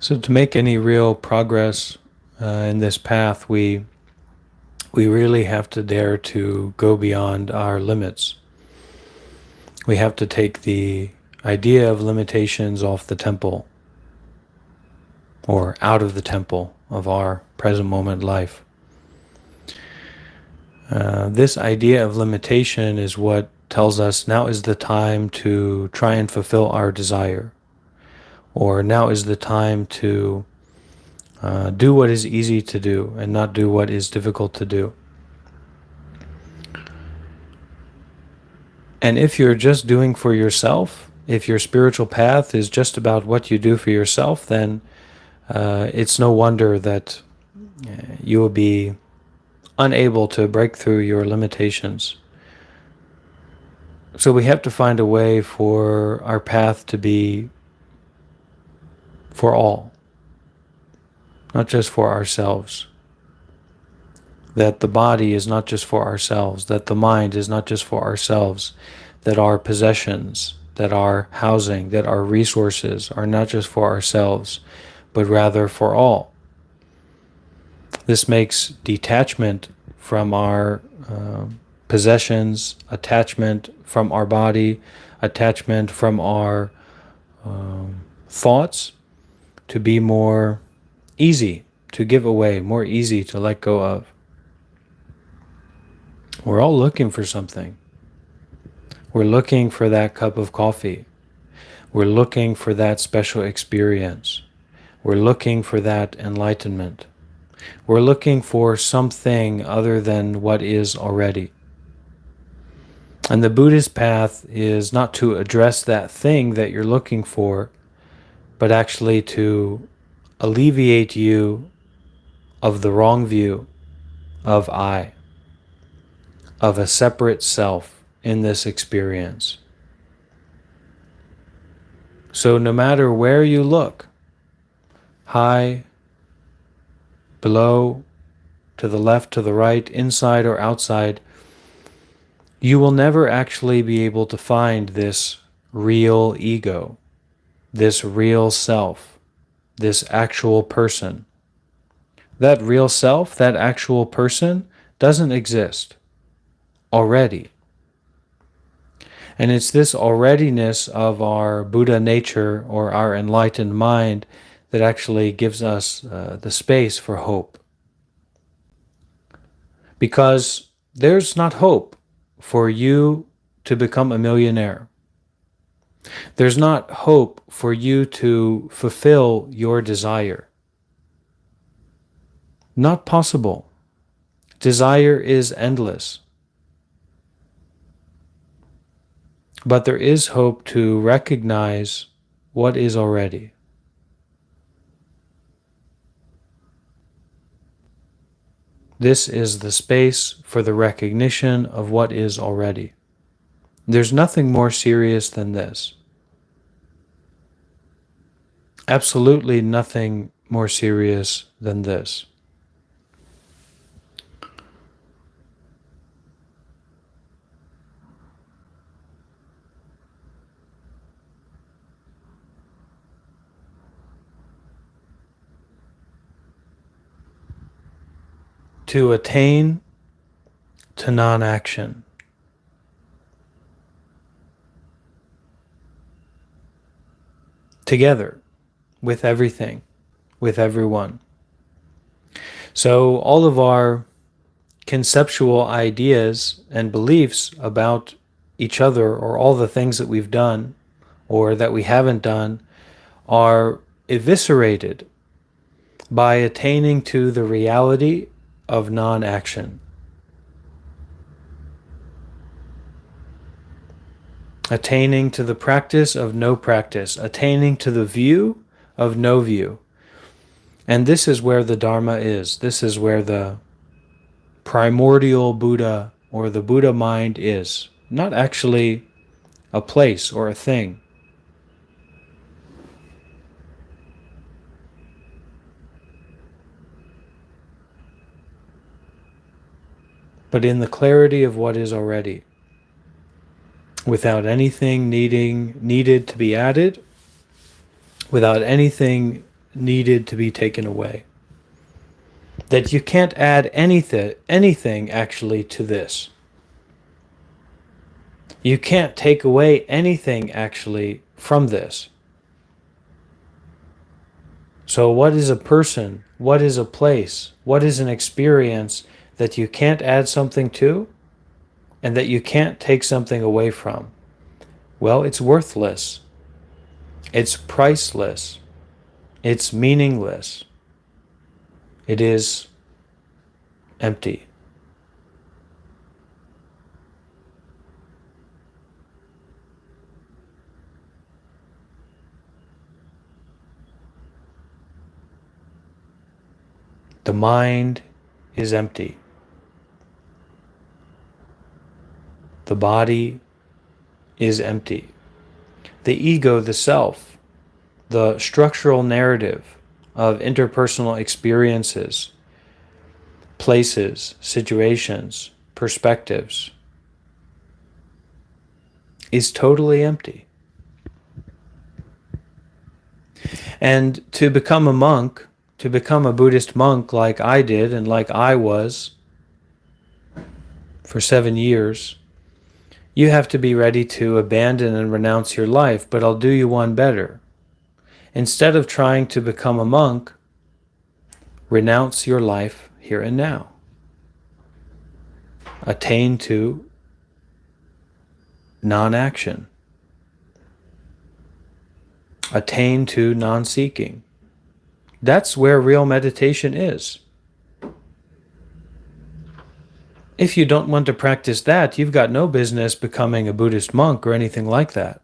So to make any real progress in this path, we really have to dare to go beyond our limits. We have to take the idea of limitations off the temple, or out of the temple of our present moment life. This idea of limitation is what tells us now is the time to try and fulfill our desire, or now is the time to do what is easy to do and not do what is difficult to do. And if you're just doing for yourself, if your spiritual path is just about what you do for yourself, then it's no wonder that you will be unable to break through your limitations. So we have to find a way for our path to be for all, not just for ourselves. That the body is not just for ourselves, that the mind is not just for ourselves, that our possessions, that our housing, that our resources are not just for ourselves, but rather for all. This makes detachment from our possessions, attachment from our body, attachment from our thoughts to be more easy to give away, more easy to let go of. We're all looking for something. We're looking for that cup of coffee. We're looking for that special experience. We're looking for that enlightenment. We're looking for something other than what is already. And the Buddhist path is not to address that thing that you're looking for, but actually to alleviate you of the wrong view of I, of a separate self in this experience. So no matter where you look, high, below, to the left, to the right, inside or outside, you will never actually be able to find this real ego, this real self, this actual person. That real self, that actual person, doesn't exist already. And it's this alreadiness of our Buddha nature or our enlightened mind that actually gives us the space for hope. Because there's not hope for you to become a millionaire. There's not hope for you to fulfill your desire. Not possible. Desire is endless. But there is hope to recognize what is already. This is the space for the recognition of what is already. There's nothing more serious than this. Absolutely nothing more serious than this. To attain to non-action. Together, with everything, with everyone. So all of our conceptual ideas and beliefs about each other, or all the things that we've done or that we haven't done, are eviscerated by attaining to the reality of non-action. Attaining to the practice of no practice, attaining to the view of no view. And this is where the Dharma is. This is where the primordial Buddha or the Buddha mind is. Not actually a place or a thing. But in the clarity of what is already, without anything needed to be added, without anything needed to be taken away. That you can't add anything actually to this. You can't take away anything actually from this. So what is a person? What is a place? What is an experience that you can't add something to and that you can't take something away from? Well, it's worthless. It's priceless. It's meaningless. It is empty. The mind is empty. The body is empty. The ego, the self, the structural narrative of interpersonal experiences, places, situations, perspectives, is totally empty. And to become a monk, to become a Buddhist monk like I did and like I was for 7 years, you have to be ready to abandon and renounce your life, but I'll do you one better. Instead of trying to become a monk, renounce your life here and now. Attain to non-action. Attain to non-seeking. That's where real meditation is. If you don't want to practice that, you've got no business becoming a Buddhist monk or anything like that.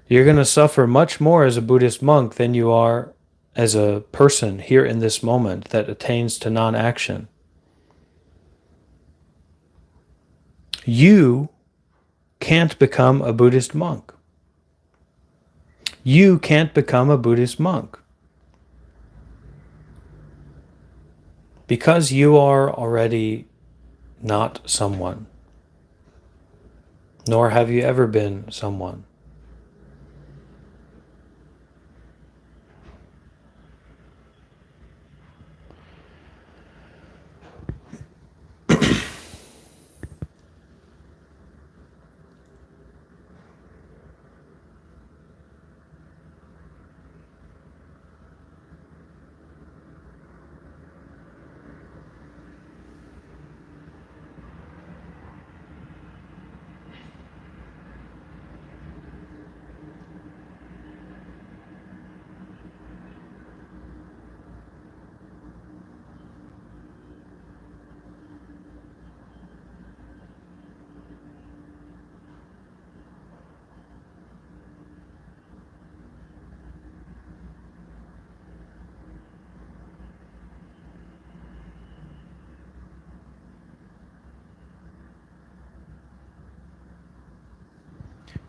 You're going to suffer much more as a Buddhist monk than you are as a person here in this moment that attains to non-action. You can't become a Buddhist monk. You can't become a Buddhist monk. Because you are already not someone, nor have you ever been someone.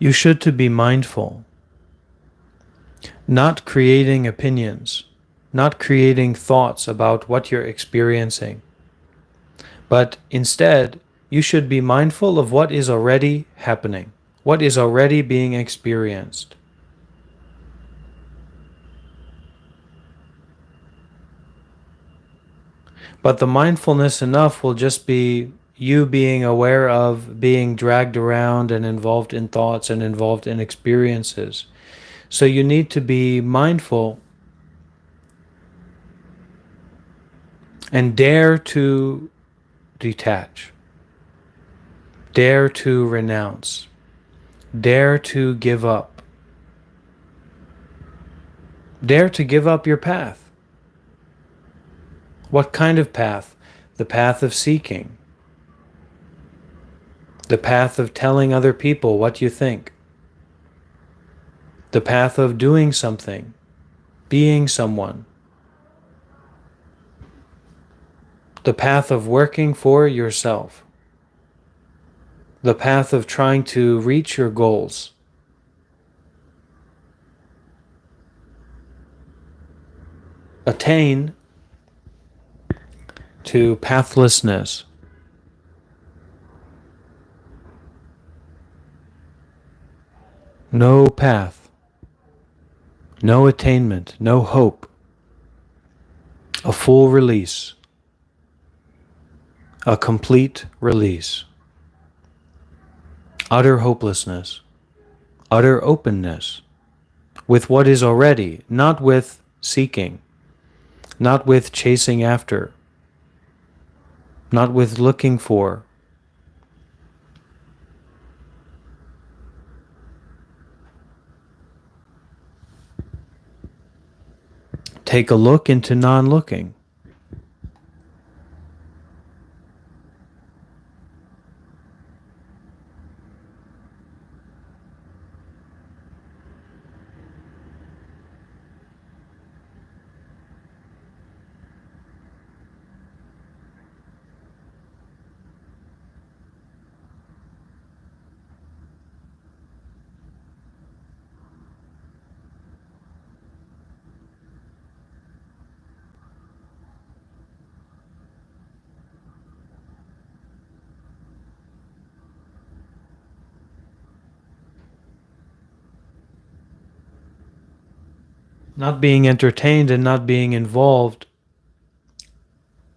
You should to be mindful, not creating opinions, not creating thoughts about what you're experiencing, but instead you should be mindful of what is already happening, what is already being experienced. But the mindfulness enough will just be you being aware of being dragged around and involved in thoughts and involved in experiences. So you need to be mindful and dare to detach, dare to renounce, dare to give up, dare to give up your path. What kind of path? The path of seeking. The path of telling other people what you think. The path of doing something, being someone. The path of working for yourself. The path of trying to reach your goals. Attain to pathlessness. No path, no attainment, no hope, a full release, a complete release, utter hopelessness, utter openness with what is already, not with seeking, not with chasing after, not with looking for. Take a look into non-looking. Not being entertained and not being involved,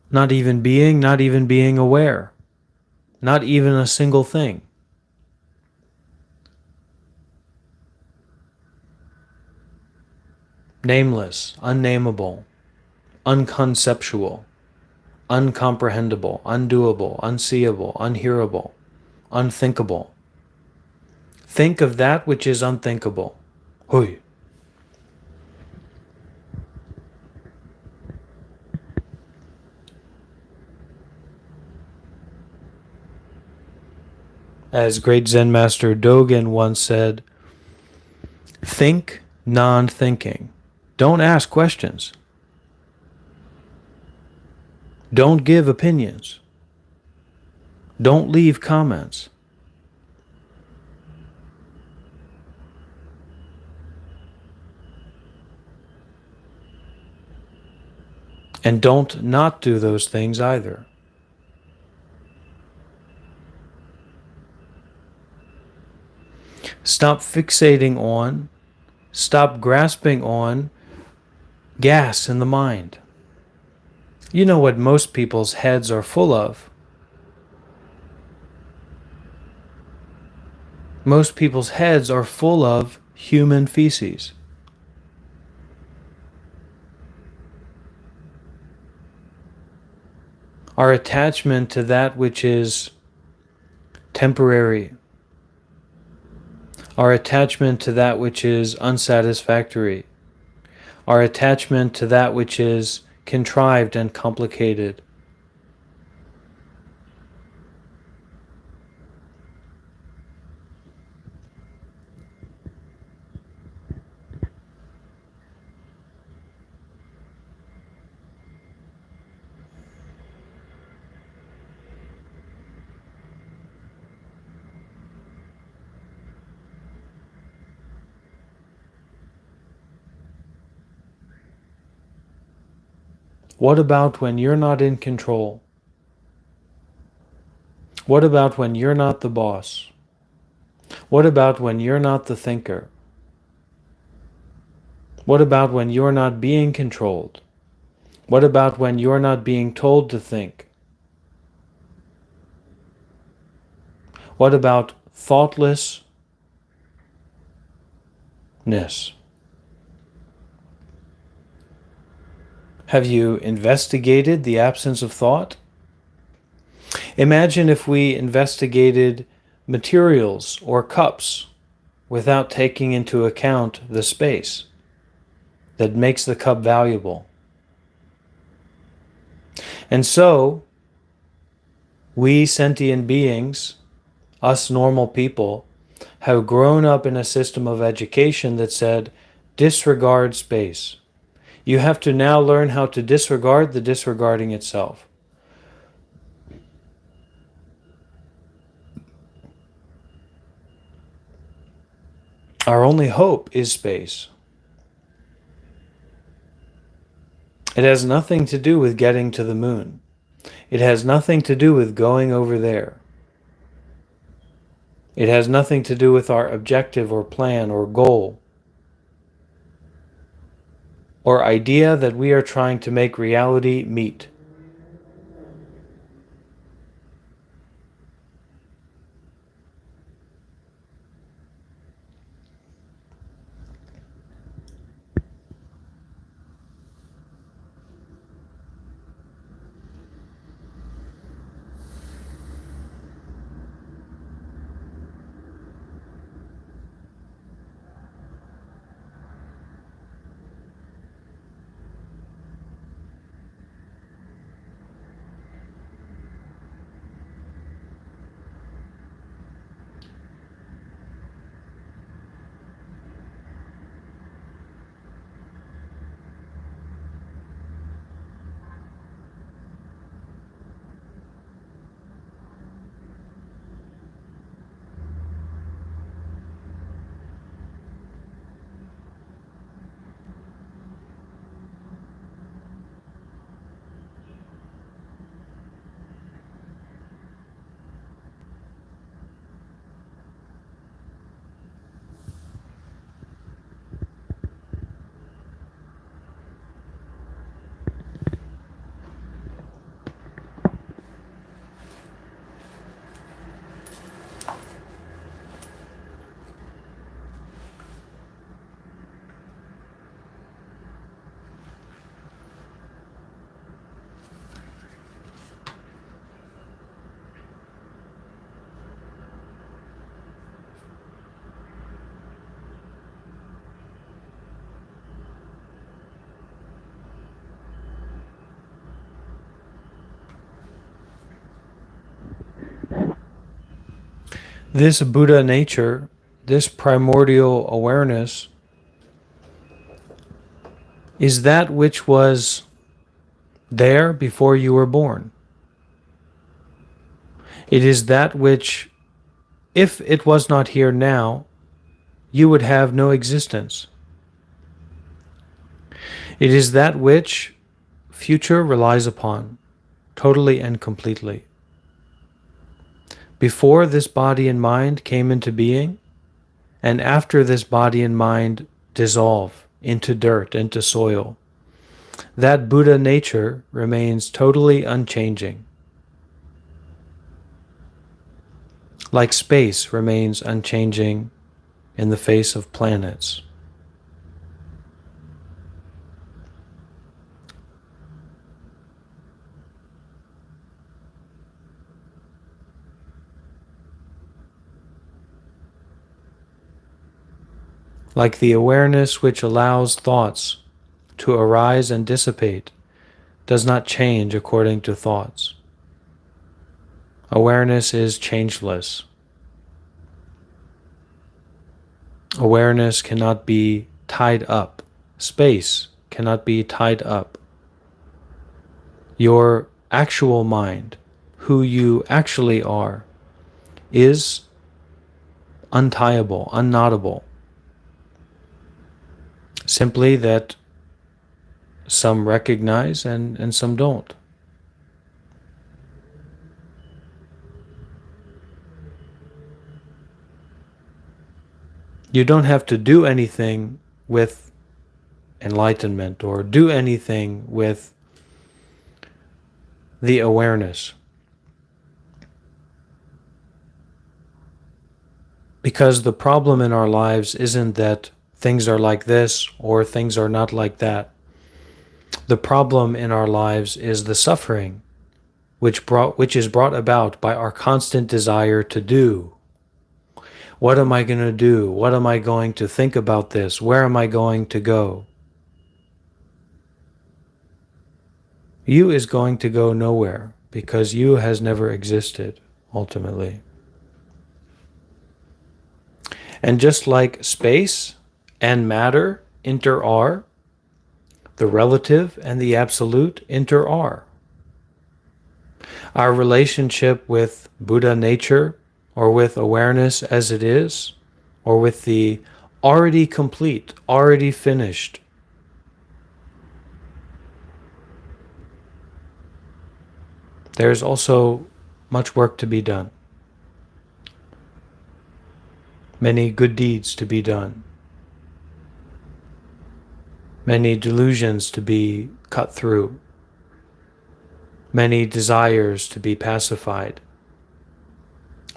not even being aware, not even a single thing. Nameless, unnameable, unconceptual, uncomprehendable, undoable, unseeable, unhearable, unthinkable. Think of that which is unthinkable. Hui. As great Zen master Dogen once said, think non-thinking. Don't ask questions. Don't give opinions. Don't leave comments. And don't not do those things either. Stop fixating on, stop grasping on gas in the mind. You know what most people's heads are full of. Most people's heads are full of human feces. Our attachment to that which is temporary, our attachment to that which is unsatisfactory, our attachment to that which is contrived and complicated. What about when you're not in control? What about when you're not the boss? What about when you're not the thinker? What about when you're not being controlled? What about when you're not being told to think? What about thoughtlessness? Have you investigated the absence of thought? Imagine if we investigated materials or cups without taking into account the space that makes the cup valuable. And so, we sentient beings, us normal people, have grown up in a system of education that said, disregard space. You have to now learn how to disregard the disregarding itself. Our only hope is space. It has nothing to do with getting to the moon. It has nothing to do with going over there. It has nothing to do with our objective or plan or goal. or idea that we are trying to make reality meet. This Buddha nature, this primordial awareness, is that which was there before you were born. It is that which, if it was not here now, you would have no existence. It is that which future relies upon, totally and completely. Before this body and mind came into being, and after this body and mind dissolve into dirt, into soil, that Buddha nature remains totally unchanging. Like space remains unchanging in the face of planets. Like the awareness which allows thoughts to arise and dissipate does not change according to thoughts. Awareness is changeless. Awareness cannot be tied up. Space cannot be tied up. Your actual mind, who you actually are, is untieable, unknotable. Simply that some recognize and some don't. You don't have to do anything with enlightenment or do anything with the awareness. Because the problem in our lives isn't that things are like this or things are not like that. The problem in our lives is the suffering which is brought about by our constant desire to do. What am I going to do? What am I going to think about this? Where am I going to go? You is going to go nowhere because you has never existed, ultimately. And just like space and matter inter-are, the relative and the absolute inter-are. Our relationship with Buddha nature, or with awareness as it is, or with the already complete, already finished, there's also much work to be done. Many good deeds to be done. many delusions to be cut through, many desires to be pacified,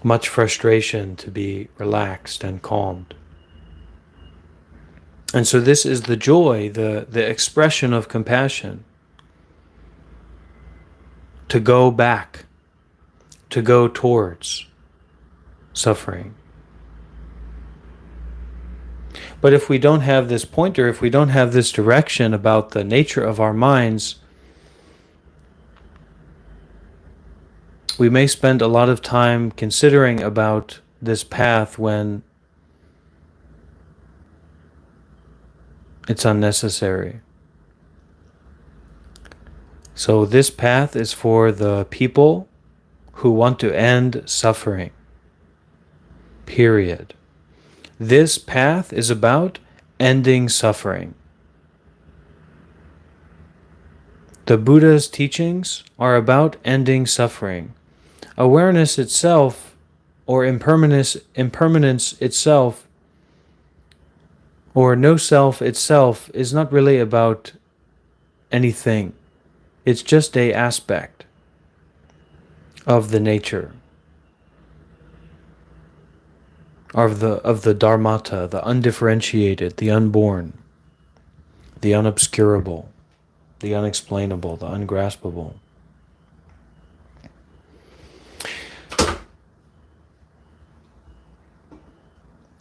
much frustration to be relaxed and calmed. And so this is the joy, the expression of compassion, to go back, to go towards suffering. But if we don't have this pointer, if we don't have this direction about the nature of our minds, we may spend a lot of time considering about this path when it's unnecessary. So this path is for the people who want to end suffering. Period. This path is about ending suffering. The Buddha's teachings are about ending suffering. Awareness itself, or impermanence itself, or no self itself, is not really about anything. It's just an aspect of the nature, of the dharmata, the undifferentiated, the unborn, the unobscurable, the unexplainable, the ungraspable.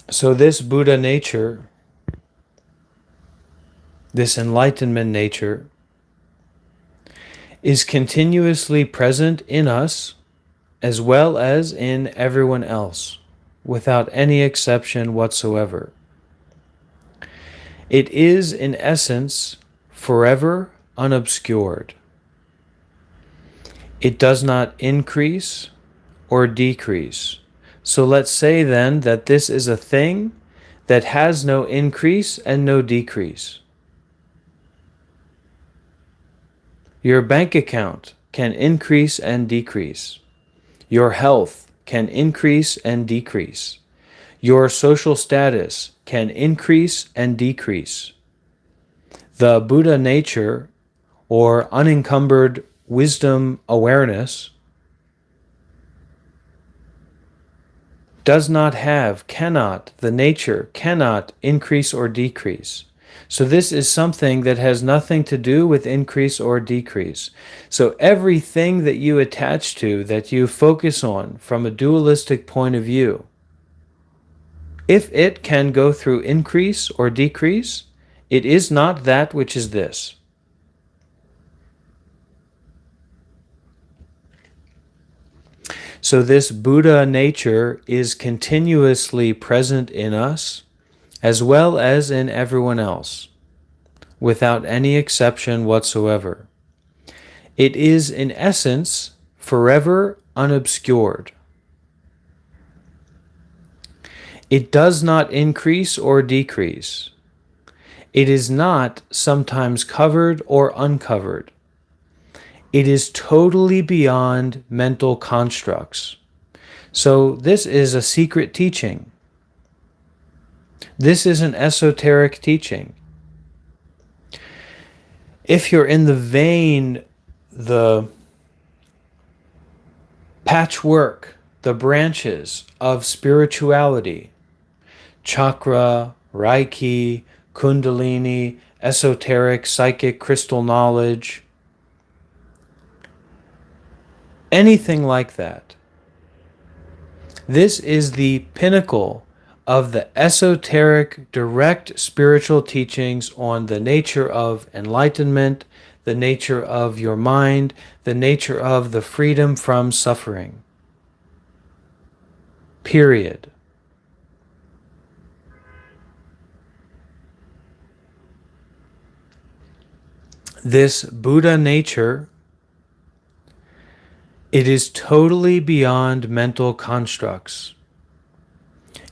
So this Buddha nature, this enlightenment nature, is continuously present in us as well as in everyone else, without any exception whatsoever. It is, in essence, forever unobscured. It does not increase or decrease. So let's say then that this is a thing that has no increase and no decrease. Your bank account can increase and decrease. Your health can increase and decrease. Your social status can increase and decrease. The Buddha nature, or unencumbered wisdom awareness, the nature cannot increase or decrease. So this is something that has nothing to do with increase or decrease. So everything that you attach to, that you focus on from a dualistic point of view, if it can go through increase or decrease, it is not that which is this. So this Buddha nature is continuously present in us, as well as in everyone else, without any exception whatsoever. It is, in essence, forever unobscured. It does not increase or decrease. It is not sometimes covered or uncovered. It is totally beyond mental constructs. So this is a secret teaching. This is an esoteric teaching. If you're in the vein, the patchwork, the branches of spirituality, chakra, reiki, kundalini, esoteric, psychic, crystal knowledge, anything like that, this is the pinnacle of the esoteric, direct spiritual teachings on the nature of enlightenment, the nature of your mind, the nature of the freedom from suffering. Period. This Buddha nature, it is totally beyond mental constructs.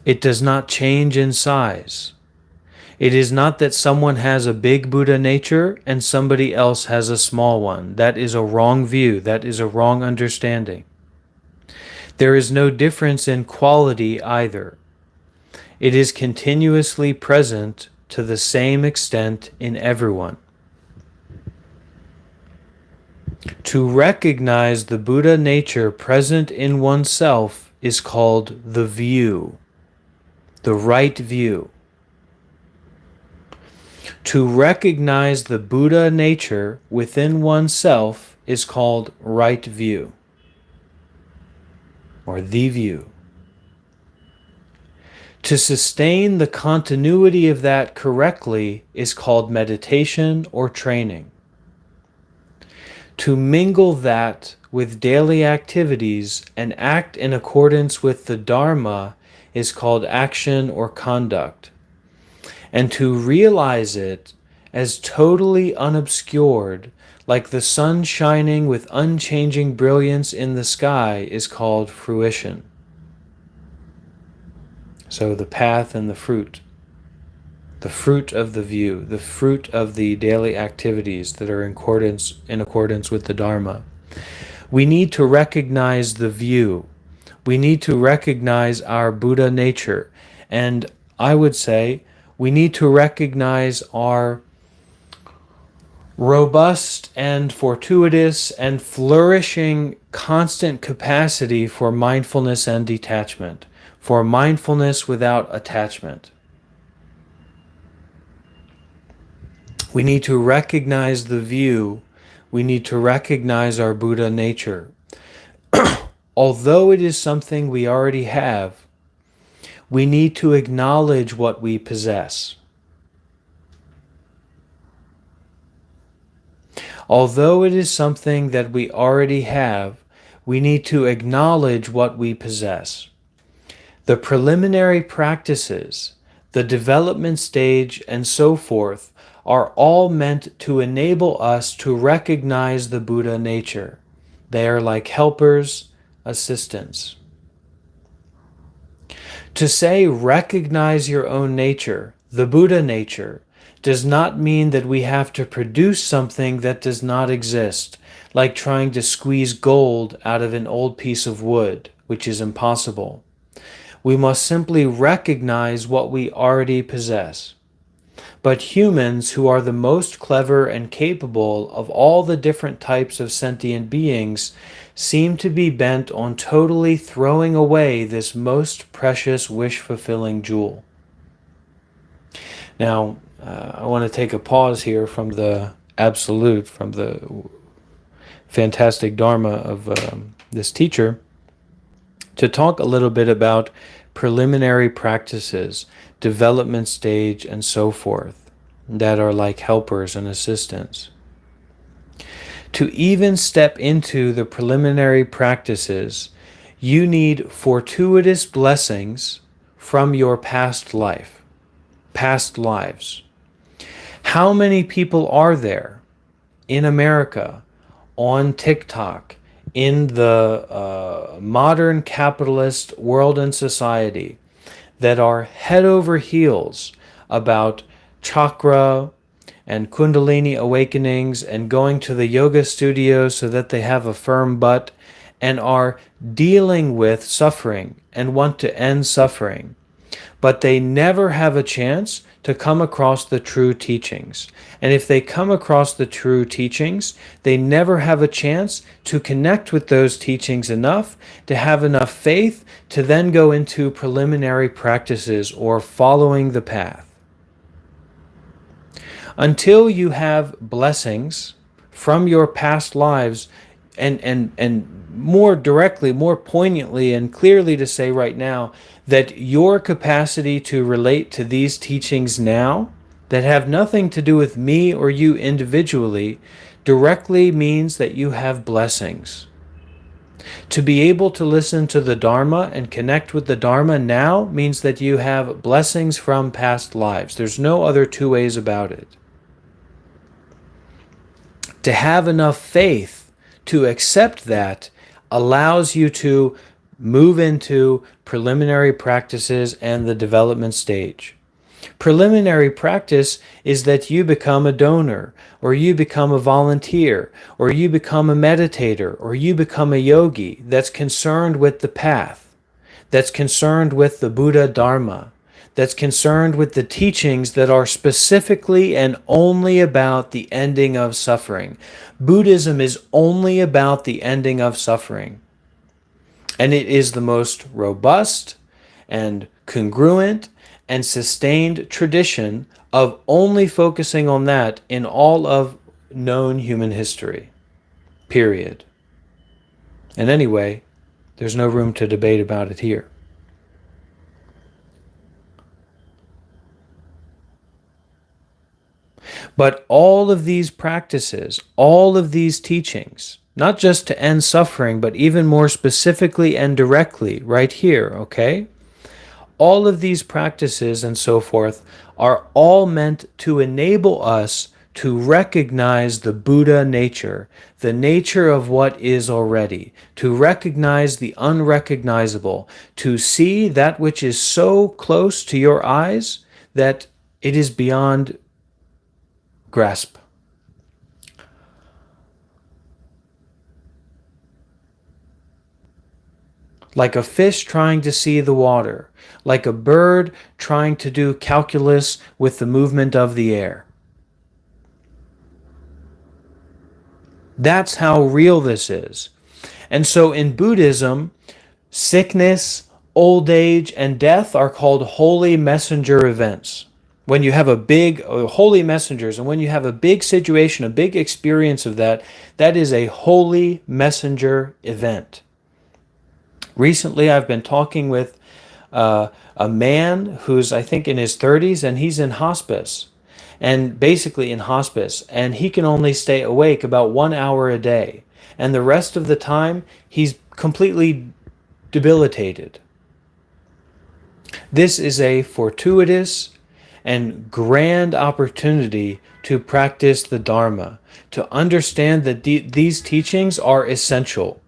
It does not change in size. It is not that someone has a big Buddha nature and somebody else has a small one. That is a wrong view. That is a wrong understanding. There is no difference in quality either. It is continuously present to the same extent in everyone. To recognize the Buddha nature present in oneself is called the view, the right view. To recognize the Buddha nature within oneself is called right view, or the view. To sustain the continuity of that correctly is called meditation or training. To mingle that with daily activities and act in accordance with the Dharma is called action or conduct. And to realize it as totally unobscured, like the sun shining with unchanging brilliance in the sky, is called fruition. So the path and the fruit of the view, the fruit of the daily activities that are in accordance with the Dharma. We need to recognize the view. We need to recognize our Buddha nature. And I would say we need to recognize our robust and fortuitous and flourishing constant capacity for mindfulness and detachment, for mindfulness without attachment. We need to recognize the view. We need to recognize our Buddha nature. Although it is something we already have, we need to acknowledge what we possess. Although it is something that we already have, we need to acknowledge what we possess. The preliminary practices, the development stage, and so forth are all meant to enable us to recognize the Buddha nature. They are like helpers, assistants. To say recognize your own nature, the Buddha nature, does not mean that we have to produce something that does not exist, like trying to squeeze gold out of an old piece of wood, which is impossible. We must simply recognize what we already possess. But humans, who are the most clever and capable of all the different types of sentient beings, seem to be bent on totally throwing away this most precious wish-fulfilling jewel. Now, I want to take a pause here from the absolute, from the fantastic Dharma of this teacher, to talk a little bit about preliminary practices, development stage, and so forth, that are like helpers and assistants. To even step into the preliminary practices, you need fortuitous blessings from your past life, past lives. How many people are there in America, on TikTok, in the modern capitalist world and society, that are head over heels about chakra and kundalini awakenings and going to the yoga studio so that they have a firm butt, and are dealing with suffering and want to end suffering, but they never have a chance to come across the true teachings. And if they come across the true teachings, they never have a chance to connect with those teachings enough to have enough faith to then go into preliminary practices or following the path. Until you have blessings from your past lives, and more directly, more poignantly and clearly to say right now, that your capacity to relate to these teachings now that have nothing to do with me or you individually directly means that you have blessings. To be able to listen to the Dharma and connect with the Dharma now means that you have blessings from past lives. There's no other two ways about it. To have enough faith to accept that allows you to move into preliminary practices and the development stage. Preliminary practice is that you become a donor, or you become a volunteer, or you become a meditator, or you become a yogi that's concerned with the path, that's concerned with the Buddha Dharma, that's concerned with the teachings that are specifically and only about the ending of suffering. Buddhism is only about the ending of suffering. And it is the most robust and congruent and sustained tradition of only focusing on that in all of known human history. Period. And anyway, there's no room to debate about it here. But all of these practices, all of these teachings, not just to end suffering, but even more specifically and directly right here, okay? All of these practices and so forth are all meant to enable us to recognize the Buddha nature, the nature of what is already, to recognize the unrecognizable, to see that which is so close to your eyes that it is beyond grasp. Like a fish trying to see the water, like a bird trying to do calculus with the movement of the air. That's how real this is. And so in Buddhism, sickness, old age, and death are called holy messenger events. When you have a big, holy messengers, and when you have a big situation, a big experience of that, that is a holy messenger event. Recently, I've been talking with a man who's, I think, in his 30s, and he's in hospice, and basically in hospice, and he can only stay awake about 1 hour a day. And the rest of the time, he's completely debilitated. This is a fortuitous and grand opportunity to practice the Dharma, to understand that these teachings are essential,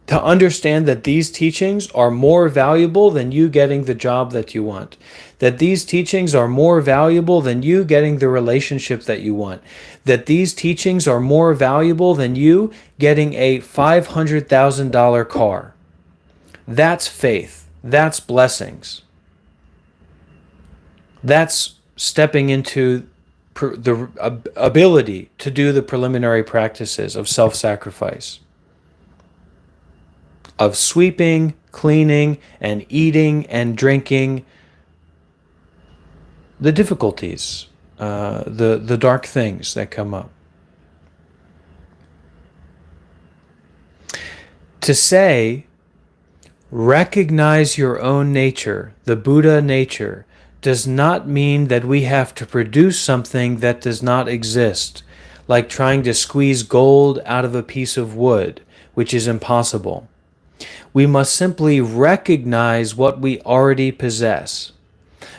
to understand that these teachings are more valuable than you getting the job that you want, that these teachings are more valuable than you getting the relationship that you want, that these teachings are more valuable than you getting a $500,000 car. That's faith. That's blessings. That's stepping into the ability to do the preliminary practices of self-sacrifice, of sweeping, cleaning, and eating and drinking the difficulties, the dark things that come up. To say, recognize your own nature, the Buddha nature, does not mean that we have to produce something that does not exist, like trying to squeeze gold out of a piece of wood, which is impossible. We must simply recognize what we already possess.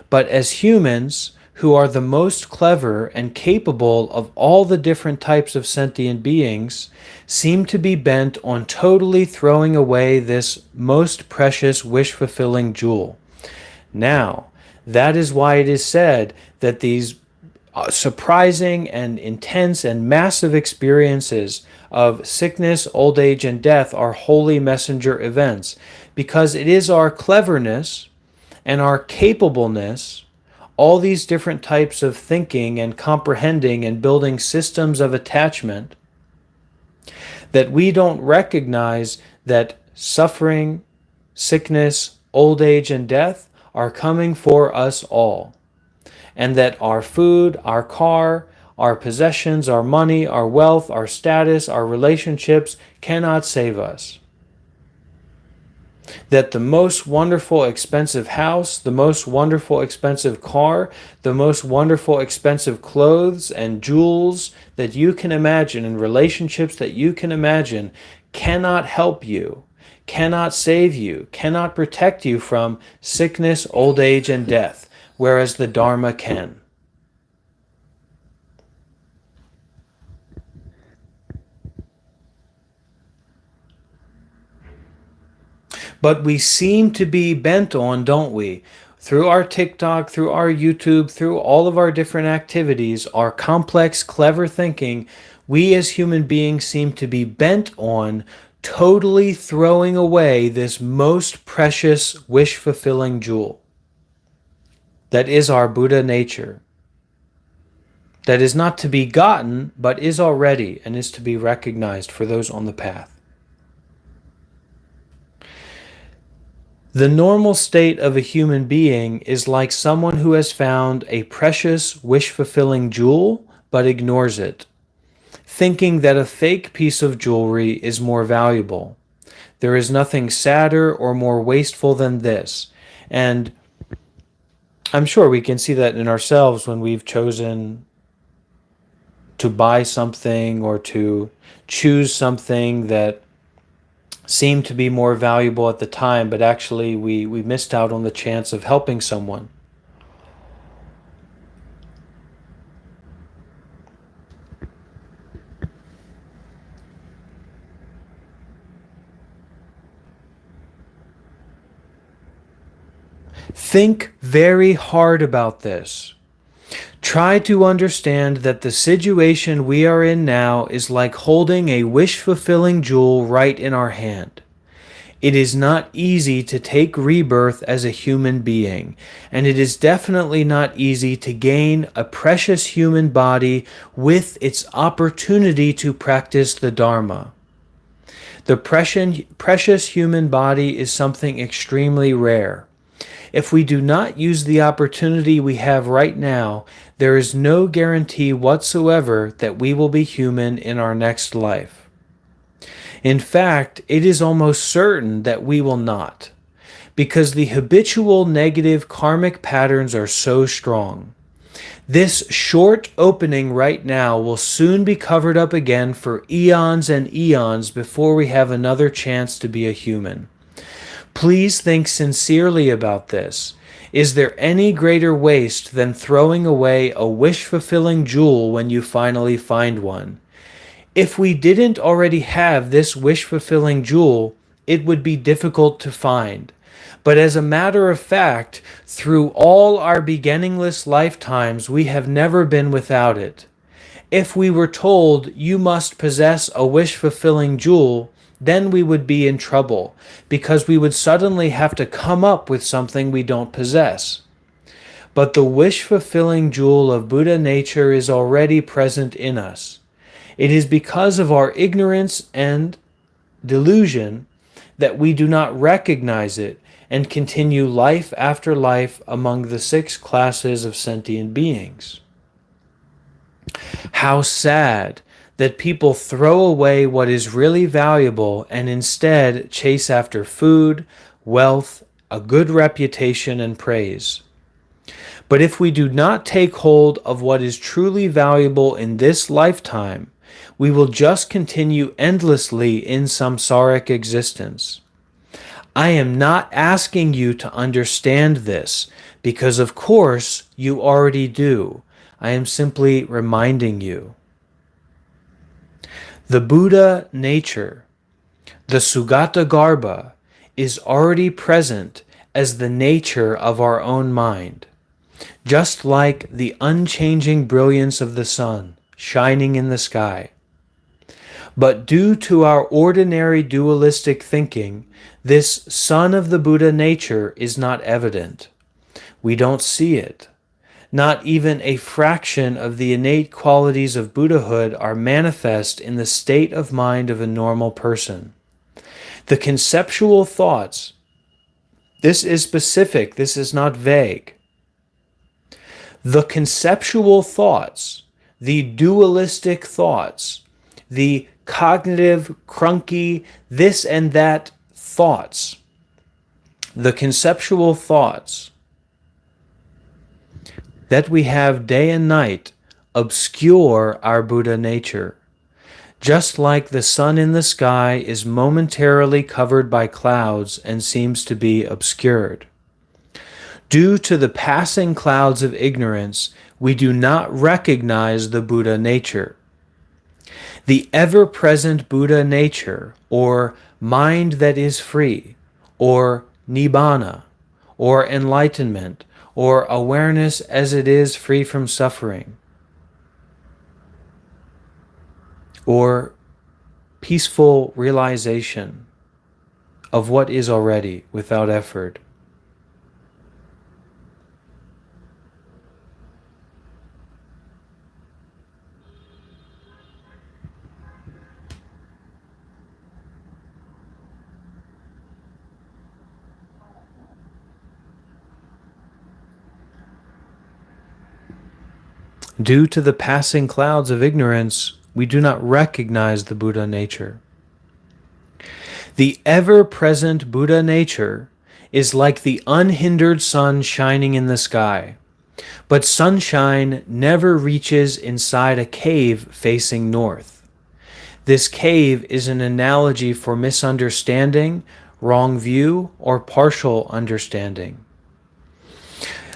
But as humans, who are the most clever and capable of all the different types of sentient beings, seem to be bent on totally throwing away this most precious wish-fulfilling jewel. Now, that is why it is said that these surprising and intense and massive experiences of sickness, old age, and death are holy messenger events, because it is our cleverness and our capableness, all these different types of thinking and comprehending and building systems of attachment, that we don't recognize that suffering, sickness, old age, and death are coming for us all, and that our food, our car, our possessions, our money, our wealth, our status, our relationships cannot save us. That the most wonderful expensive house, the most wonderful expensive car, the most wonderful expensive clothes and jewels that you can imagine and relationships that you can imagine cannot help you, cannot save you, cannot protect you from sickness, old age, and death, whereas the Dharma can. But we seem to be bent on, don't we? Through our TikTok, through our YouTube, through all of our different activities, our complex, clever thinking, we as human beings seem to be bent on totally throwing away this most precious wish-fulfilling jewel. that is our Buddha nature, that is not to be gotten, but is already and is to be recognized for those on the path. The normal state of a human being is like someone who has found a precious, wish-fulfilling jewel, but ignores it, thinking that a fake piece of jewelry is more valuable. There is nothing sadder or more wasteful than this. And I'm sure we can see that in ourselves when we've chosen to buy something or to choose something that seemed to be more valuable at the time, but actually we missed out on the chance of helping someone. Think very hard about this. Try to understand that the situation we are in now is like holding a wish-fulfilling jewel right in our hand. It is not easy to take rebirth as a human being, and it is definitely not easy to gain a precious human body with its opportunity to practice the Dharma. The precious human body is something extremely rare. If we do not use the opportunity we have right now, there is no guarantee whatsoever that we will be human in our next life. In fact, it is almost certain that we will not, because the habitual negative karmic patterns are so strong. This short opening right now will soon be covered up again for eons and eons before we have another chance to be a human. Please think sincerely about this. Is there any greater waste than throwing away a wish-fulfilling jewel when you finally find one? If we didn't already have this wish-fulfilling jewel, it would be difficult to find. But as a matter of fact, through all our beginningless lifetimes, we have never been without it. If we were told, you must possess a wish-fulfilling jewel, then we would be in trouble, because we would suddenly have to come up with something we don't possess. But the wish-fulfilling jewel of Buddha nature is already present in us. It is because of our ignorance and delusion that we do not recognize it and continue life after life among the 6 classes of sentient beings. How sad that people throw away what is really valuable and instead chase after food, wealth, a good reputation, and praise. But if we do not take hold of what is truly valuable in this lifetime, we will just continue endlessly in samsaric existence. I am not asking you to understand this, because of course you already do. I am simply reminding you. The Buddha nature, the Sugata Garbha, is already present as the nature of our own mind, just like the unchanging brilliance of the sun shining in the sky. But due to our ordinary dualistic thinking, this sun of the Buddha nature is not evident. We don't see it. Not even a fraction of the innate qualities of Buddhahood are manifest in the state of mind of a normal person. The conceptual thoughts, this is specific, this is not vague. The conceptual thoughts, the dualistic thoughts, the cognitive, crunky, this and that thoughts, the conceptual thoughts that we have day and night obscure our Buddha nature, just like the sun in the sky is momentarily covered by clouds and seems to be obscured. Due to the passing clouds of ignorance, we do not recognize the Buddha nature. The ever-present Buddha nature, or mind that is free, or nibbana, or enlightenment, or awareness as it is free from suffering, or peaceful realization of what is already without effort. Due to the passing clouds of ignorance, we do not recognize the Buddha nature. The ever-present Buddha nature is like the unhindered sun shining in the sky. But sunshine never reaches inside a cave facing north. This cave is an analogy for misunderstanding, wrong view, or partial understanding.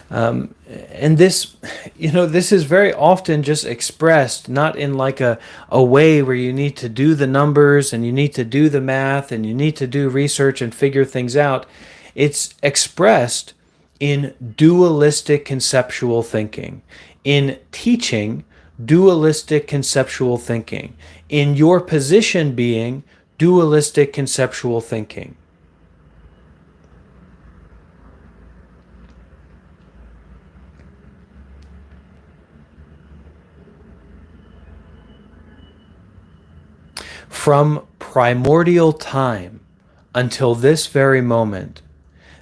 And this, this is very often just expressed not in like a way where you need to do the numbers and you need to do the math and you need to do research and figure things out. It's expressed in dualistic conceptual thinking, in teaching dualistic conceptual thinking, in your position being dualistic conceptual thinking. From primordial time until this very moment,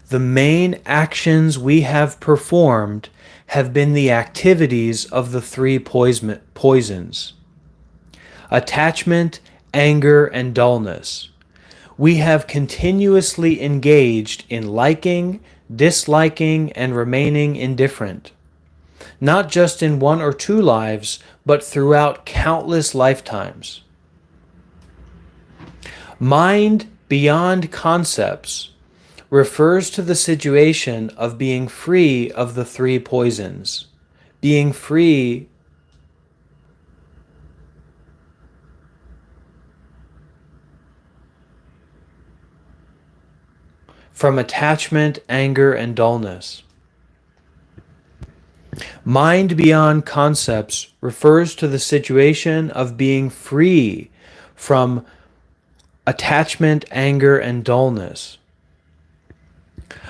the main actions we have performed have been the activities of the three poisons: attachment, anger, and dullness. We have continuously engaged in liking, disliking, and remaining indifferent, not just in one or two lives, but throughout countless lifetimes. Mind beyond concepts refers to the situation of being free of the three poisons, being free from attachment, anger, and dullness. Mind beyond concepts refers to the situation of being free from attachment, anger, and dullness.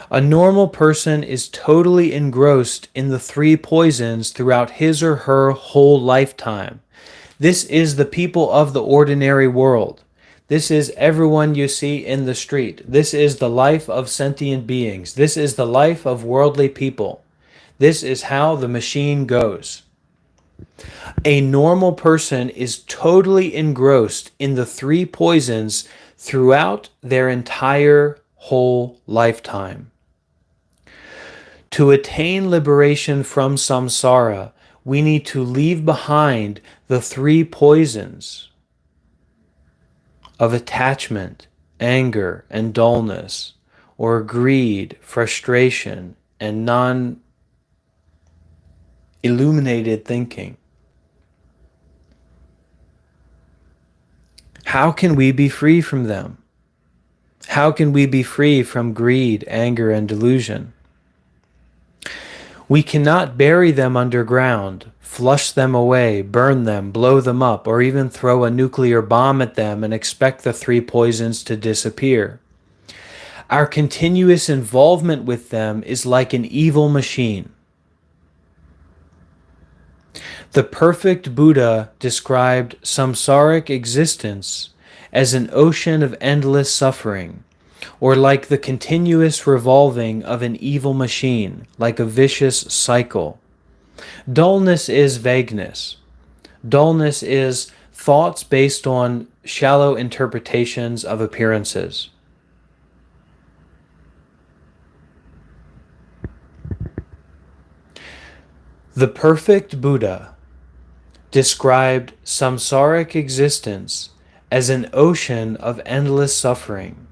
A normal person is totally engrossed in the three poisons throughout his or her whole lifetime. This is the people of the ordinary world. This is everyone you see in the street. This is the life of sentient beings. This is the life of worldly people. This is how the machine goes. A normal person is totally engrossed in the three poisons throughout their entire whole lifetime. To attain liberation from samsara, we need to leave behind the three poisons of attachment, anger, and dullness, or greed, frustration, and non-illuminated thinking. How can we be free from them? How can we be free from greed, anger, and delusion? We cannot bury them underground, flush them away, burn them, blow them up, or even throw a nuclear bomb at them and expect the three poisons to disappear. Our continuous involvement with them is like an evil machine. The perfect Buddha described samsaric existence as an ocean of endless suffering, or like the continuous revolving of an evil machine, like a vicious cycle. Dullness is vagueness. Dullness is thoughts based on shallow interpretations of appearances. The perfect Buddha described samsaric existence as an ocean of endless suffering,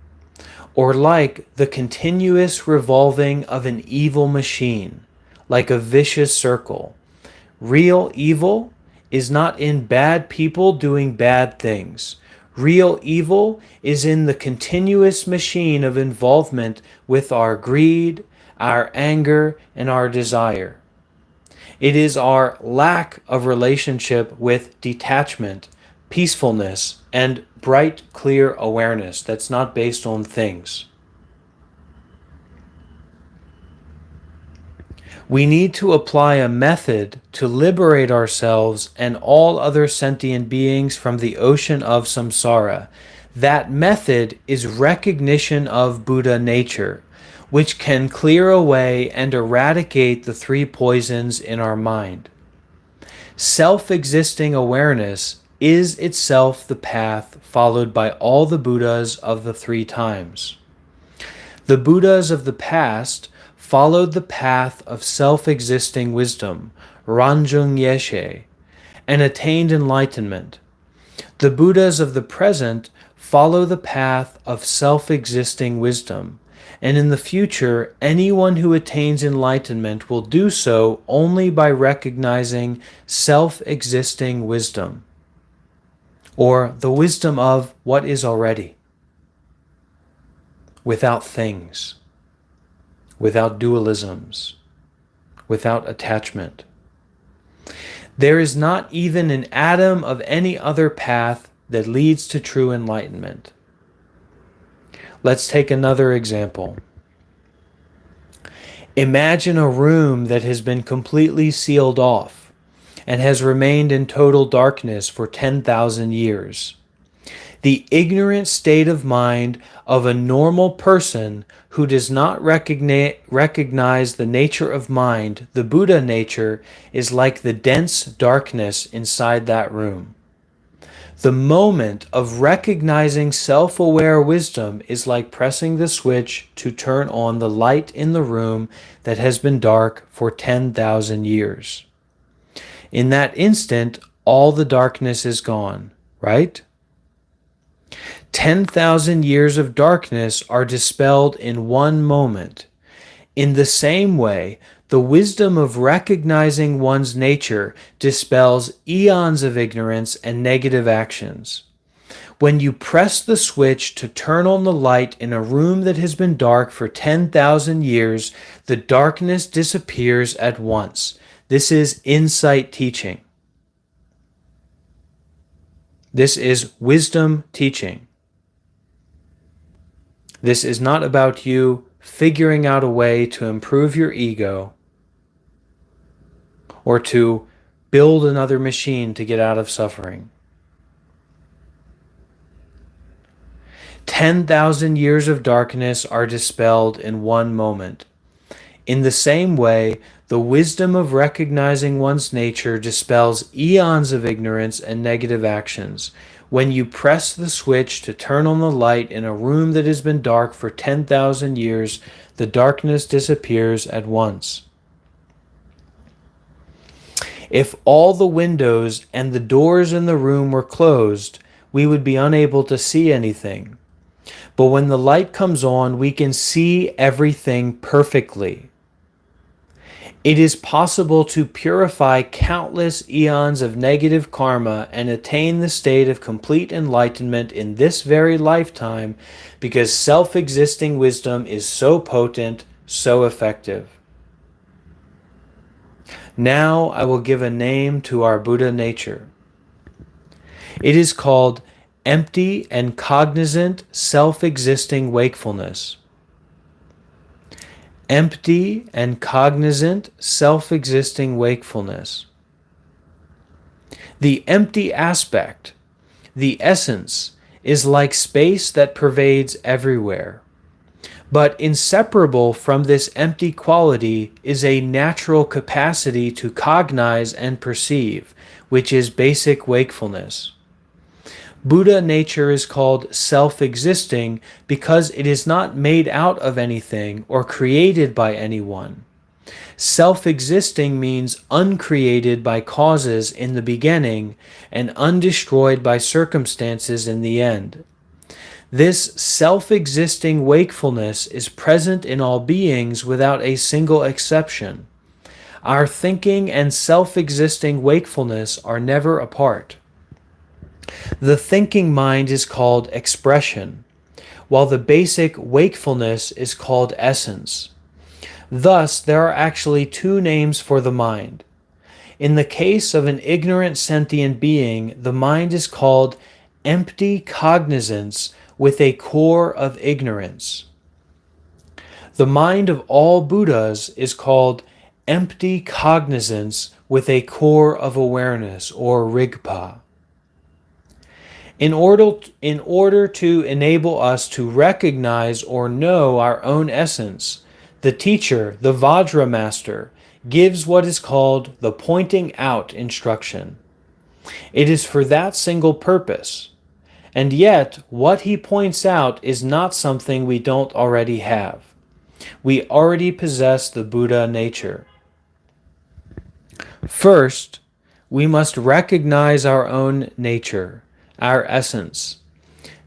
or like the continuous revolving of an evil machine, like a vicious circle. Real evil is not in bad people doing bad things. Real evil is in the continuous machine of involvement with our greed, our anger, and our desire. It is our lack of relationship with detachment, peacefulness, and bright, clear awareness that's not based on things. We need to apply a method to liberate ourselves and all other sentient beings from the ocean of samsara. That method is recognition of Buddha nature, which can clear away and eradicate the three poisons in our mind. Self-existing awareness is itself the path followed by all the Buddhas of the 3 times. The Buddhas of the past followed the path of self-existing wisdom, Renunciation, and attained enlightenment. The Buddhas of the present follow the path of self-existing wisdom, and in the future, anyone who attains enlightenment will do so only by recognizing self-existing wisdom, or the wisdom of what is already, without things, without dualisms, without attachment. There is not even an atom of any other path that leads to true enlightenment. Let's take another example. Imagine a room that has been completely sealed off and has remained in total darkness for 10,000 years. The ignorant state of mind of a normal person who does not recognize the nature of mind, the Buddha nature, is like the dense darkness inside that room. The moment of recognizing self-aware wisdom is like pressing the switch to turn on the light in the room that has been dark for 10,000 years. In that instant, all the darkness is gone, right? 10,000 years of darkness are dispelled in one moment. In the same way, the wisdom of recognizing one's nature dispels eons of ignorance and negative actions. When you press the switch to turn on the light in a room that has been dark for 10,000 years, the darkness disappears at once. This is insight teaching. This is wisdom teaching. This is not about you figuring out a way to improve your ego or to build another machine to get out of suffering. 10,000 years of darkness are dispelled in one moment. In the same way, the wisdom of recognizing one's nature dispels eons of ignorance and negative actions. When you press the switch to turn on the light in a room that has been dark for 10,000 years, the darkness disappears at once. If all the windows and the doors in the room were closed, we would be unable to see anything. But when the light comes on, we can see everything perfectly. It is possible to purify countless eons of negative karma and attain the state of complete enlightenment in this very lifetime because self-existing wisdom is so potent, so effective. Now I will give a name to our Buddha nature. It is called empty and cognizant self-existing wakefulness. Empty and cognizant self-existing wakefulness. The empty aspect, the essence, is like space that pervades everywhere. But inseparable from this empty quality is a natural capacity to cognize and perceive, which is basic wakefulness. Buddha nature is called self-existing because it is not made out of anything or created by anyone. Self-existing means uncreated by causes in the beginning and undestroyed by circumstances in the end. This self-existing wakefulness is present in all beings without a single exception. Our thinking and self-existing wakefulness are never apart. The thinking mind is called expression, while the basic wakefulness is called essence. Thus, there are actually two names for the mind. In the case of an ignorant sentient being, the mind is called empty cognizance with a core of ignorance. The mind of all Buddhas is called empty cognizance with a core of awareness, or Rigpa. In order to enable us to recognize or know our own essence, the teacher, the Vajra master, gives what is called the pointing out instruction. It is for that single purpose. And yet, what he points out is not something we don't already have. We already possess the Buddha nature. First, we must recognize our own nature, our essence.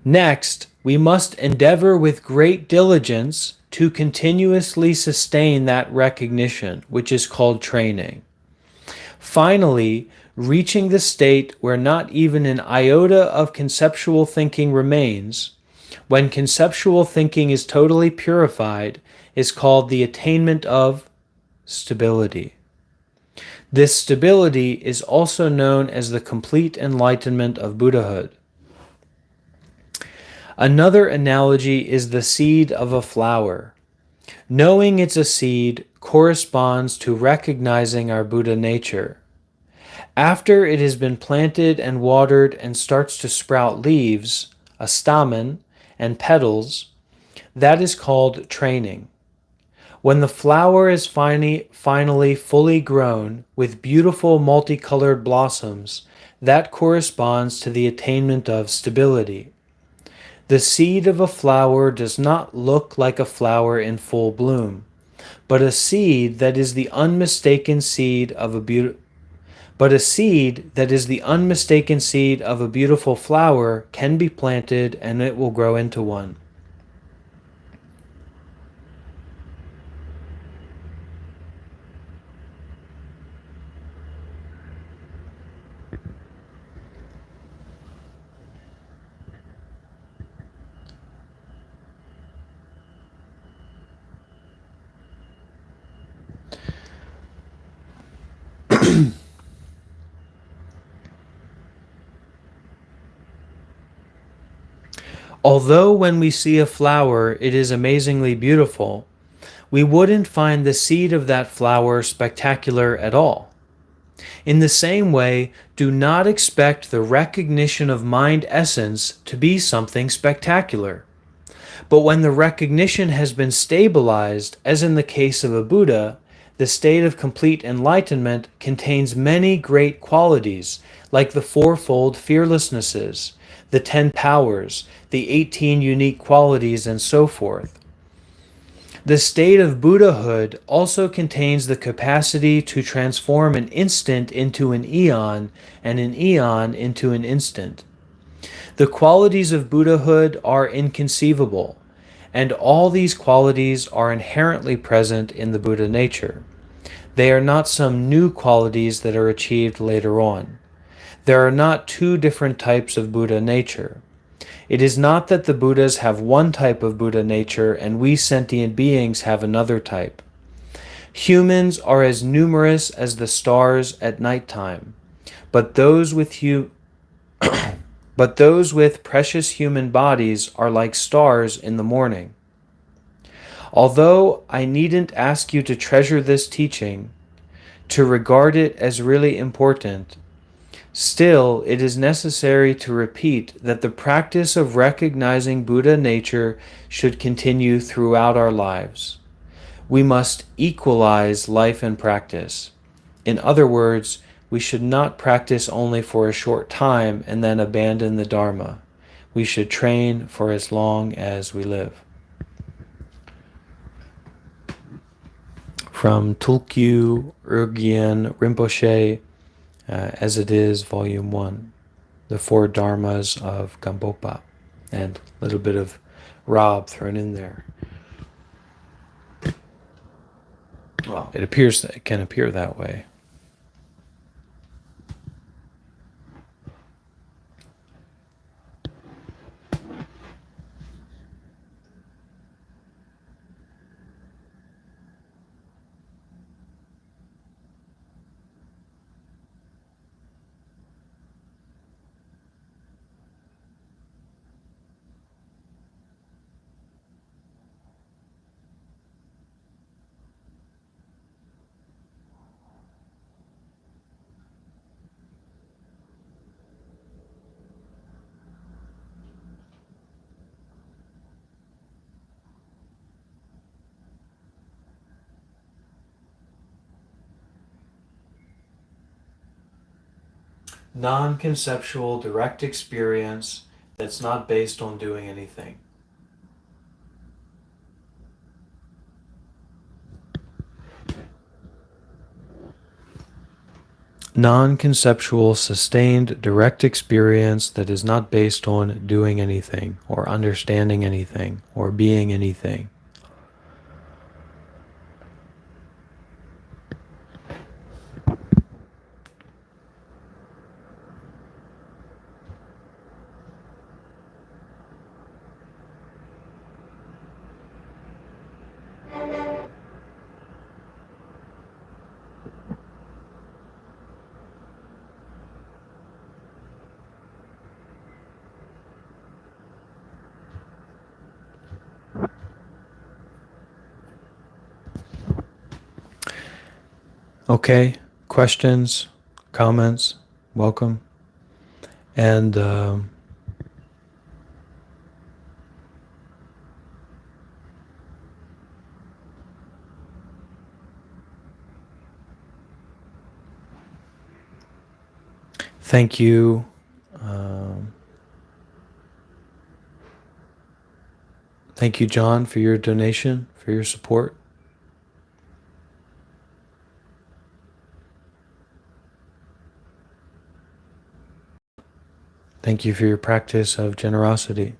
Next, we must endeavor with great diligence to continuously sustain that recognition, which is called training. Finally, reaching the state where not even an iota of conceptual thinking remains, when conceptual thinking is totally purified, is called the attainment of stability. This stability is also known as the complete enlightenment of Buddhahood. Another analogy is the seed of a flower. Knowing it's a seed corresponds to recognizing our Buddha nature. After it has been planted and watered and starts to sprout leaves, a stamen, and petals, that is called training. When the flower is finally fully grown with beautiful multicolored blossoms, that corresponds to the attainment of stability. The seed of a flower does not look like a flower in full bloom, but a seed that is the unmistaken seed of a beautiful flower can be planted and it will grow into one. Although when we see a flower it is amazingly beautiful, we wouldn't find the seed of that flower spectacular at all. In the same way, do not expect the recognition of mind essence to be something spectacular. But when the recognition has been stabilized, as in the case of a Buddha, the state of complete enlightenment contains many great qualities, like the fourfold fearlessnesses, the 10 powers, the 18 unique qualities, and so forth. The state of Buddhahood also contains the capacity to transform an instant into an eon and an eon into an instant. The qualities of Buddhahood are inconceivable, and all these qualities are inherently present in the Buddha nature. They are not some new qualities that are achieved later on. There are not two different types of Buddha nature. It is not that the Buddhas have one type of Buddha nature and we sentient beings have another type. Humans are as numerous as the stars at nighttime, but those with precious human bodies are like stars in the morning. Although I needn't ask you to treasure this teaching, to regard it as really important, still, it is necessary to repeat that the practice of recognizing Buddha nature should continue throughout our lives. We must equalize life and practice. In other words, we should not practice only for a short time and then abandon the Dharma. We should train for as long as we live. From Tulkyu Urgyen Rinpoche, As It Is, Volume 1, The Four Dharmas of Gampopa, and a little bit of Rob thrown in there. Well, it can appear that way. non-conceptual, direct experience that's not based on doing anything. Non-conceptual, sustained, direct experience that is not based on doing anything, or understanding anything, or being anything. Okay, questions, comments, welcome. And thank you. Thank you, John, for your donation, for your support. Thank you for your practice of generosity.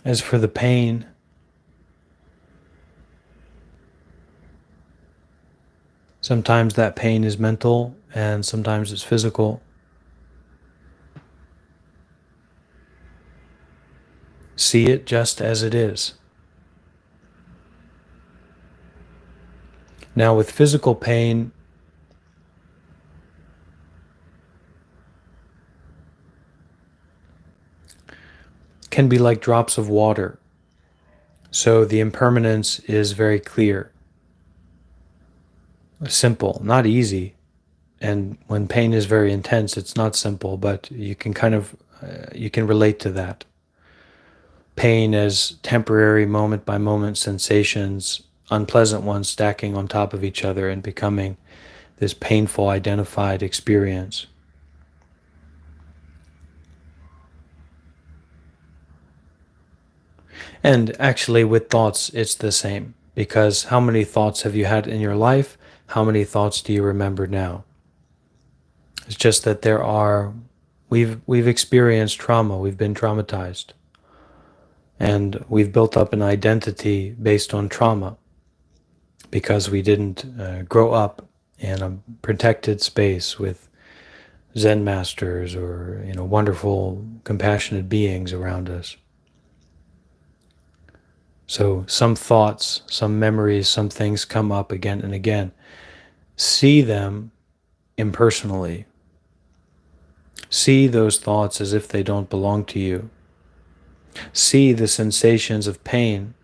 As for the pain, sometimes that pain is mental and sometimes it's physical. See it just as it is. Now, with physical pain, can be like drops of water. So the impermanence is very clear. Simple, not easy. And when pain is very intense, it's not simple, but you can you can relate to that. Pain as temporary moment by moment sensations, unpleasant ones stacking on top of each other and becoming this painful identified experience. And actually with thoughts, it's the same, because how many thoughts have you had in your life? How many thoughts do you remember now? It's just that we've experienced trauma, we've been traumatized. And we've built up an identity based on trauma because we didn't grow up in a protected space with Zen masters or wonderful, compassionate beings around us. So some thoughts, some memories, some things come up again and again. See them impersonally. See those thoughts as if they don't belong to you. See the sensations of pain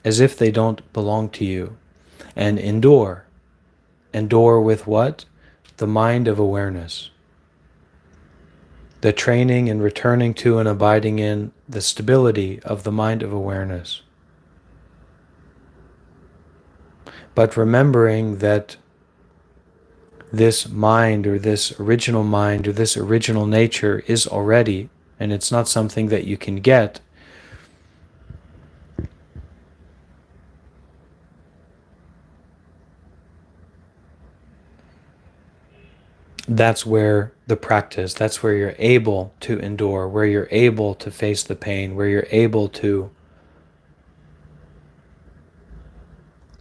as if they don't belong to you. And endure. Endure with what? The mind of awareness. The training and returning to and abiding in the stability of the mind of awareness. But remembering that this mind or this original nature is already, and it's not something that you can get. That's where the practice, that's where you're able to endure, where you're able to face the pain, where you're able to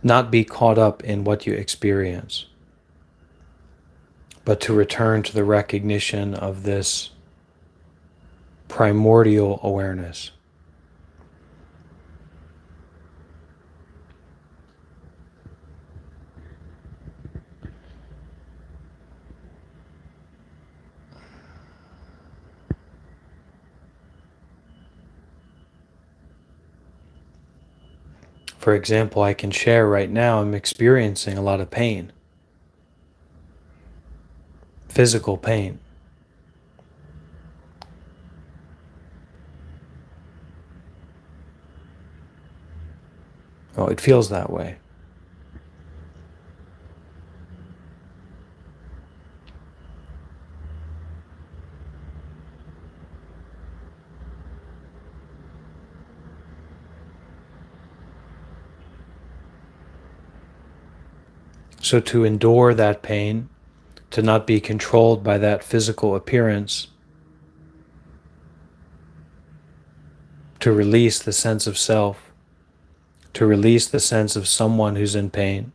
not be caught up in what you experience, but to return to the recognition of this primordial awareness. For example, I can share right now I'm experiencing a lot of pain, physical pain. Oh, it feels that way. So to endure that pain, to not be controlled by that physical appearance, to release the sense of self, to release the sense of someone who's in pain,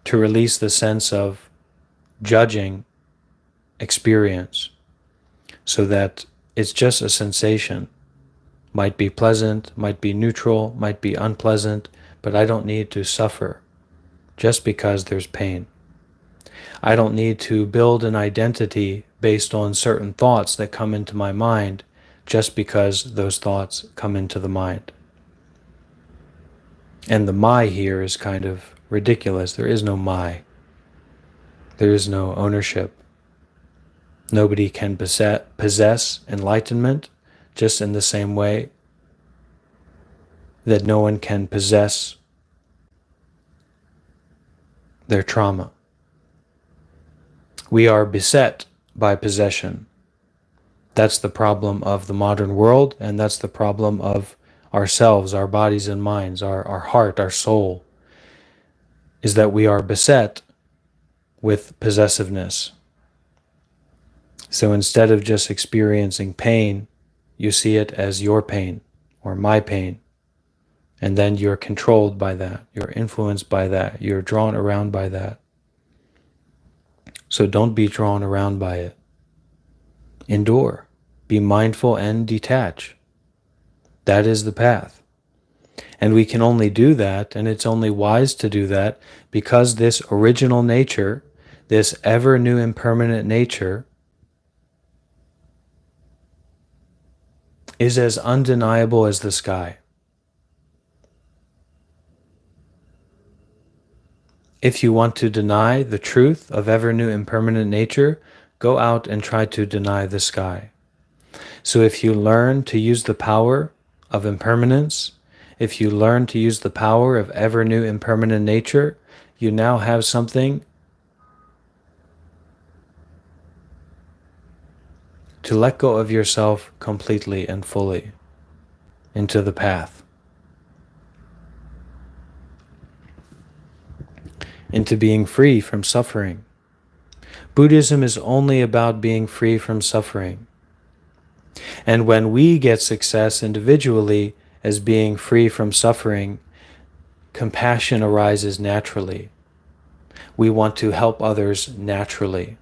to release the sense of judging experience, so that it's just a sensation. Might be pleasant, might be neutral, might be unpleasant, but I don't need to suffer just because there's pain. I don't need to build an identity based on certain thoughts that come into my mind just because those thoughts come into the mind. And the my here is kind of ridiculous. There is no my. There is no ownership. Nobody can possess enlightenment just in the same way that no one can possess their trauma. We are beset by possession. That's the problem of the modern world, and that's the problem of ourselves, our bodies and minds, our heart, our soul, is that we are beset with possessiveness. So instead of just experiencing pain, you see it as your pain or my pain. And then you're controlled by that. You're influenced by that. You're drawn around by that. So don't be drawn around by it. Endure. Be mindful and detach. That is the path. And we can only do that, and it's only wise to do that, because this original nature, this ever new impermanent nature, is as undeniable as the sky. If you want to deny the truth of ever new impermanent nature, go out and try to deny the sky. So if you learn to use the power of impermanence, if you learn to use the power of ever new impermanent nature, you now have something to let go of yourself completely and fully into the path, into being free from suffering. Buddhism is only about being free from suffering. And when we get success individually as being free from suffering, compassion arises naturally. We want to help others naturally.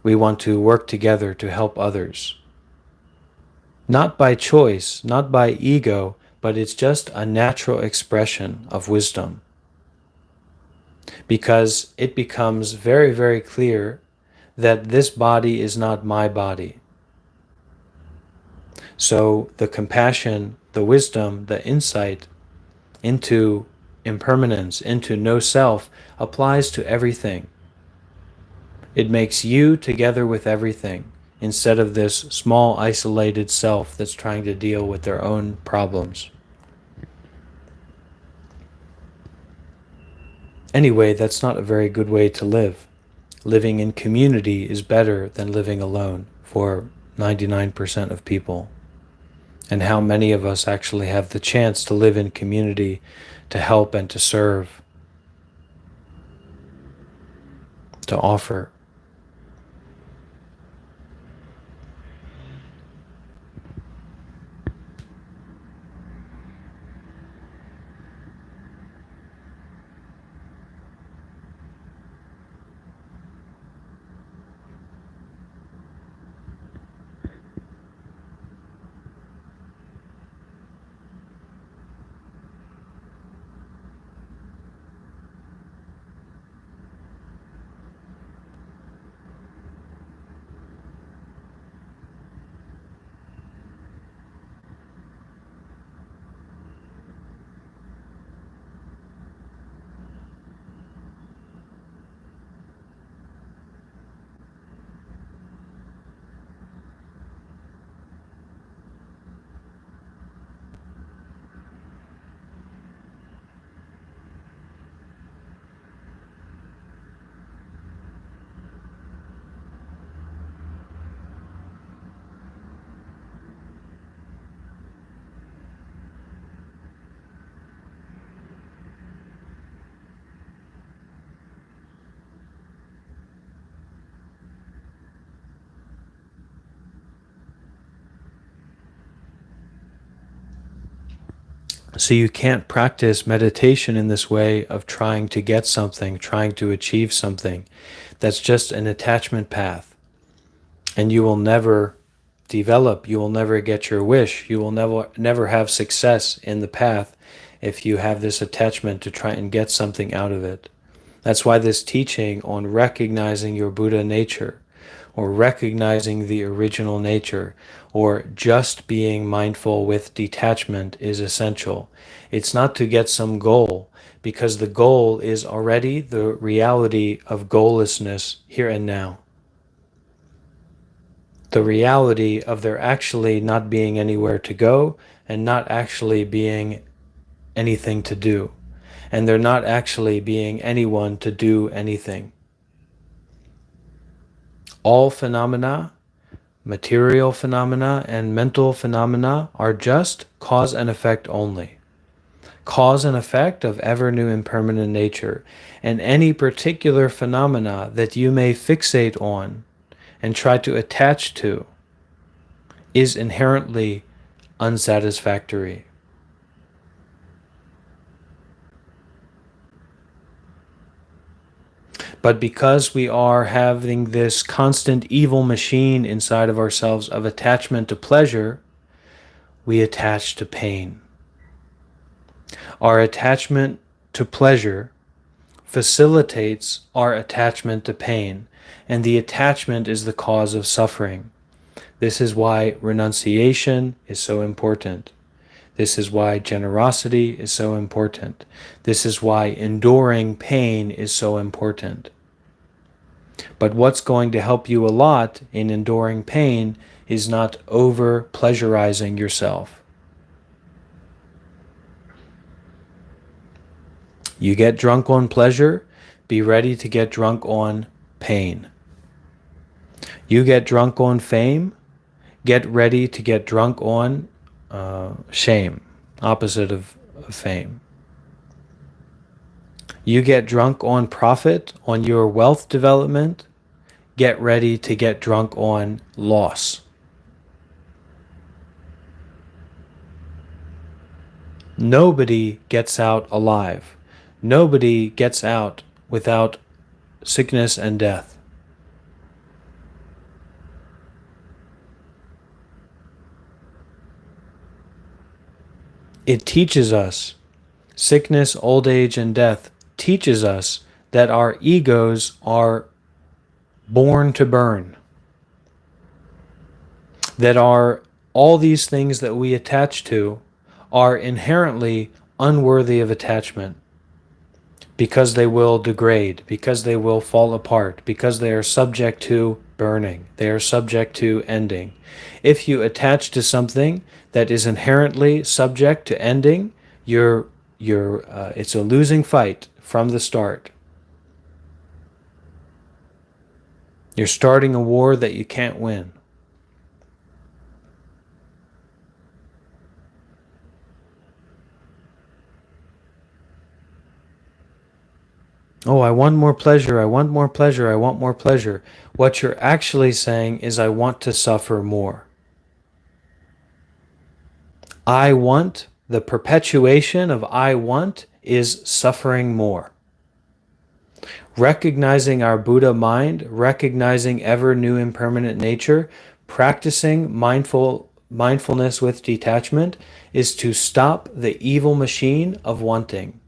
We want to work together to help others. Not by choice, not by ego, but it's just a natural expression of wisdom. Because it becomes very, very clear that this body is not my body. So the compassion, the wisdom, the insight into impermanence, into no self, applies to everything. It makes you together with everything, instead of this small isolated self that's trying to deal with their own problems. Anyway, that's not a very good way to live. Living in community is better than living alone for 99% of people. And how many of us actually have the chance to live in community, to help and to serve, to offer? So you can't practice meditation in this way of trying to get something, trying to achieve something. That's just an attachment path. And you will never develop, you will never get your wish, you will never have success in the path if you have this attachment to try and get something out of it. That's why this teaching on recognizing your Buddha nature, or recognizing the original nature, or just being mindful with detachment is essential. It's not to get some goal, because the goal is already the reality of goallessness here and now. The reality of there actually not being anywhere to go and not actually being anything to do, and there not actually being anyone to do anything. All phenomena, material phenomena and mental phenomena, are just cause and effect only. Cause and effect of ever new impermanent nature, and any particular phenomena that you may fixate on and try to attach to is inherently unsatisfactory. But because we are having this constant evil machine inside of ourselves of attachment to pleasure, we attach to pain. Our attachment to pleasure facilitates our attachment to pain, and the attachment is the cause of suffering. This is why renunciation is so important. This is why generosity is so important. This is why enduring pain is so important. But what's going to help you a lot in enduring pain is not over-pleasurizing yourself. You get drunk on pleasure, be ready to get drunk on pain. You get drunk on fame, get ready to get drunk on shame, opposite of fame. You get drunk on profit, on your wealth development, get ready to get drunk on loss. Nobody gets out alive. Nobody gets out without sickness and death. It teaches us, sickness, old age, and death teaches us that our egos are born to burn. That all these things that we attach to are inherently unworthy of attachment, because they will degrade, because they will fall apart, because they are subject to burning, they are subject to ending. If you attach to something that is inherently subject to ending, it's a losing fight from the start. You're starting a war that you can't win. Oh, I want more pleasure, I want more pleasure, I want more pleasure. What you're actually saying is, I want to suffer more. I want, the perpetuation of I want is suffering more. Recognizing our Buddha mind, recognizing ever new impermanent nature, practicing mindfulness with detachment is to stop the evil machine of wanting.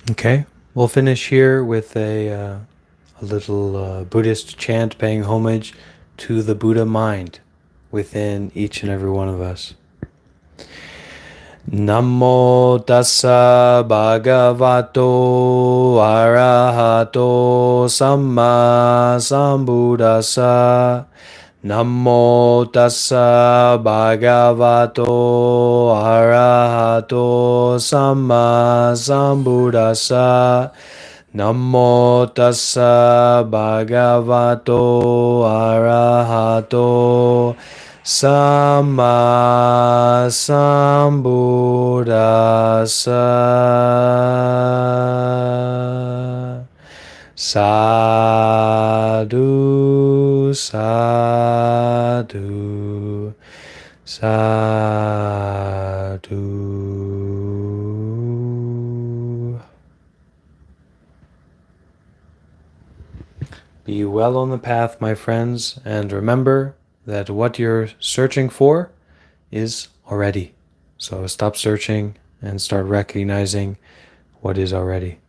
Okay, we'll finish here with a little Buddhist chant paying homage to the Buddha mind within each and every one of us. Namo tassa bhagavato arahato samma sambuddhassa. Namo tassa bhagavato arahato samma sambuddhassa. Namo tassa bhagavato arahato samma sambuddhassa. Sadhu, sadhu, sadhu. Be well on the path, my friends, and remember that what you're searching for is already. So stop searching and start recognizing what is already.